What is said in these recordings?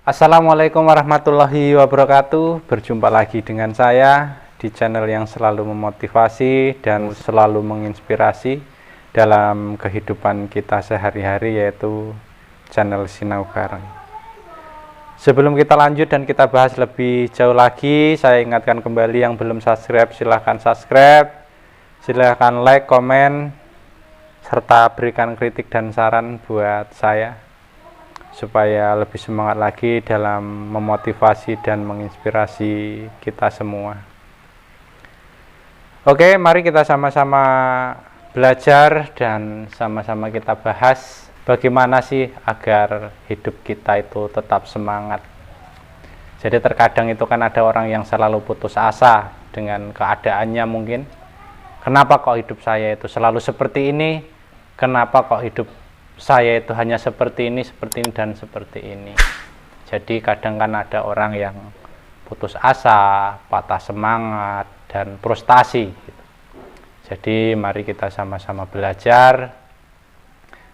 Assalamualaikum warahmatullahi wabarakatuh. Berjumpa lagi dengan saya di channel yang selalu memotivasi dan selalu menginspirasi dalam kehidupan kita sehari-hari, yaitu channel Sinau Bareng. Sebelum kita lanjut dan kita bahas lebih jauh lagi, saya ingatkan kembali yang belum subscribe, silahkan subscribe, silahkan like, komen, serta berikan kritik dan saran buat saya supaya lebih semangat lagi dalam memotivasi dan menginspirasi kita semua. Oke, mari kita sama-sama belajar dan sama-sama kita bahas bagaimana sih agar hidup kita itu tetap semangat. Jadi terkadang itu kan ada orang yang selalu putus asa dengan keadaannya mungkin. Kenapa kok hidup saya itu selalu seperti ini? Kenapa kok hidup saya itu hanya seperti ini, dan seperti ini. Jadi kadang kan ada orang yang putus asa, patah semangat, dan frustasi gitu. Jadi mari kita sama-sama belajar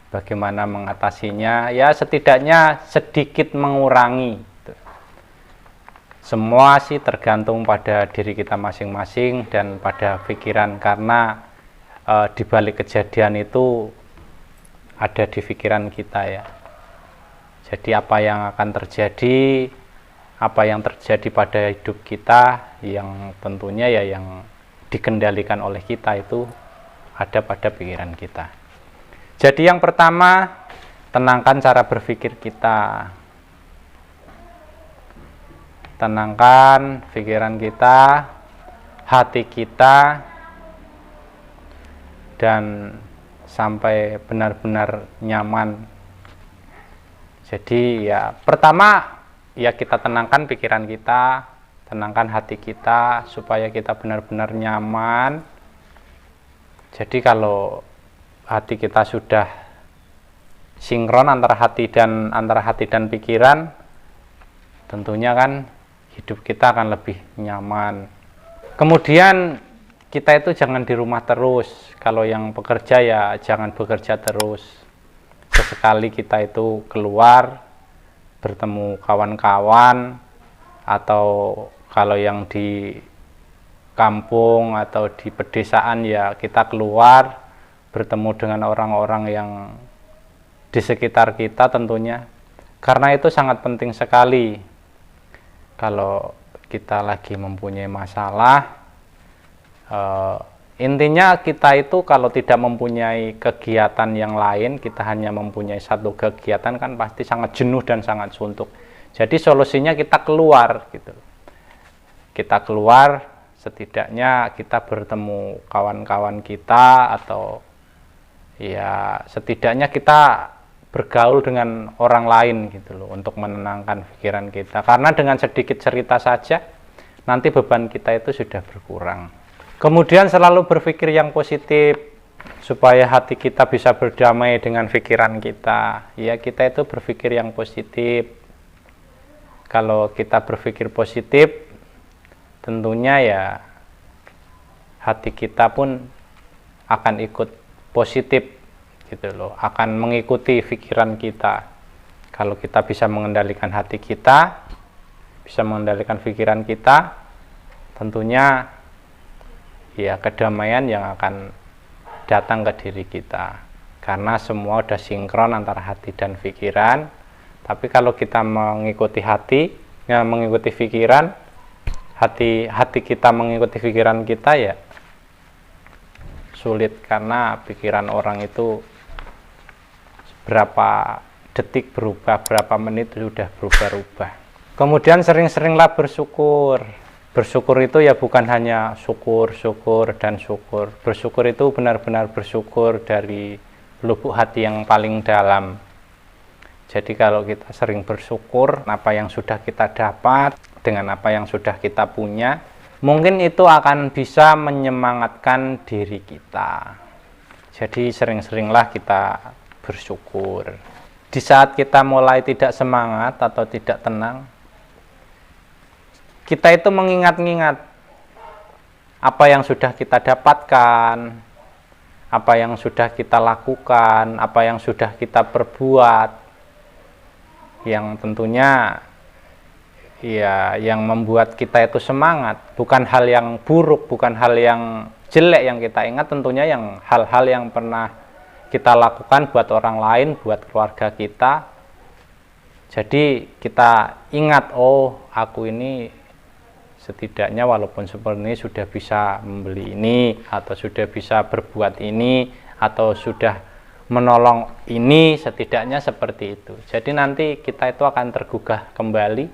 bagaimana mengatasinya, ya setidaknya sedikit mengurangi gitu. Semua sih tergantung pada diri kita masing-masing dan pada pikiran, karena di balik kejadian itu ada di pikiran kita ya. Jadi apa yang akan terjadi, apa yang terjadi pada hidup kita, yang tentunya ya yang dikendalikan oleh kita itu ada pada pikiran kita. Jadi yang pertama, tenangkan cara berpikir kita. Tenangkan pikiran kita, hati kita, dan sampai benar-benar nyaman. Jadi ya pertama ya kita tenangkan pikiran kita, tenangkan hati kita supaya kita benar-benar nyaman. Jadi kalau hati kita sudah sinkron antara hati dan pikiran, tentunya kan hidup kita akan lebih nyaman. Kemudian kita itu jangan di rumah terus. Kalau yang bekerja ya jangan bekerja terus. Sesekali kita itu keluar, bertemu kawan-kawan, atau kalau yang di kampung atau di pedesaan ya kita keluar, bertemu dengan orang-orang yang di sekitar kita tentunya. Karena itu sangat penting sekali. Kalau kita lagi mempunyai masalah, intinya kita itu kalau tidak mempunyai kegiatan yang lain, kita hanya mempunyai satu kegiatan kan pasti sangat jenuh dan sangat suntuk. Jadi solusinya kita keluar gitu. Kita keluar, setidaknya kita bertemu kawan-kawan kita, atau ya setidaknya kita bergaul dengan orang lain gitu loh, untuk menenangkan pikiran kita. Karena dengan sedikit cerita saja nanti beban kita itu sudah berkurang. Kemudian selalu berpikir yang positif supaya hati kita bisa berdamai dengan pikiran kita. Ya, kita itu berpikir yang positif. Kalau kita berpikir positif, tentunya ya hati kita pun akan ikut positif gitu loh, akan mengikuti pikiran kita. Kalau kita bisa mengendalikan hati kita, bisa mengendalikan pikiran kita, tentunya ya kedamaian yang akan datang ke diri kita, karena semua udah sinkron antara hati dan pikiran. Tapi kalau kita mengikuti hati, ya mengikuti pikiran, hati kita mengikuti pikiran kita ya sulit, karena pikiran orang itu berapa detik berubah, berapa menit sudah berubah-ubah. Kemudian sering-seringlah bersyukur. Bersyukur itu ya bukan hanya syukur dan syukur. Bersyukur itu benar-benar bersyukur dari lubuk hati yang paling dalam. Jadi kalau kita sering bersyukur apa yang sudah kita dapat dengan apa yang sudah kita punya, mungkin itu akan bisa menyemangatkan diri kita. Jadi sering-seringlah kita bersyukur. Di saat kita mulai tidak semangat atau tidak tenang, kita itu mengingat-ingat apa yang sudah kita dapatkan, apa yang sudah kita lakukan, apa yang sudah kita perbuat, yang tentunya ya yang membuat kita itu semangat, bukan hal yang buruk, bukan hal yang jelek yang kita ingat, tentunya yang hal-hal yang pernah kita lakukan buat orang lain, buat keluarga kita. Jadi kita ingat, oh aku ini setidaknya walaupun seperti ini sudah bisa membeli ini, atau sudah bisa berbuat ini, atau sudah menolong ini, setidaknya seperti itu. Jadi nanti kita itu akan tergugah kembali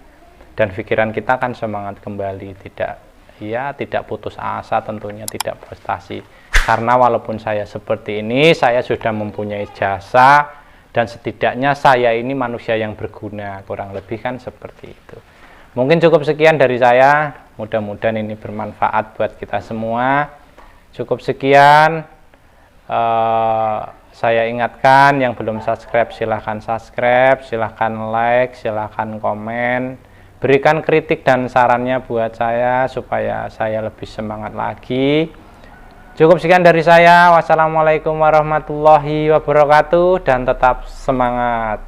dan pikiran kita akan semangat kembali, tidak putus asa, tentunya tidak frustasi. Karena walaupun saya seperti ini, saya sudah mempunyai jasa dan setidaknya saya ini manusia yang berguna, kurang lebih kan seperti itu. Mungkin cukup sekian dari saya, mudah-mudahan ini bermanfaat buat kita semua. Cukup sekian, saya ingatkan yang belum subscribe silahkan subscribe, silahkan like, silahkan komen, berikan kritik dan sarannya buat saya supaya saya lebih semangat lagi. Cukup sekian dari saya, wassalamualaikum warahmatullahi wabarakatuh, dan tetap semangat.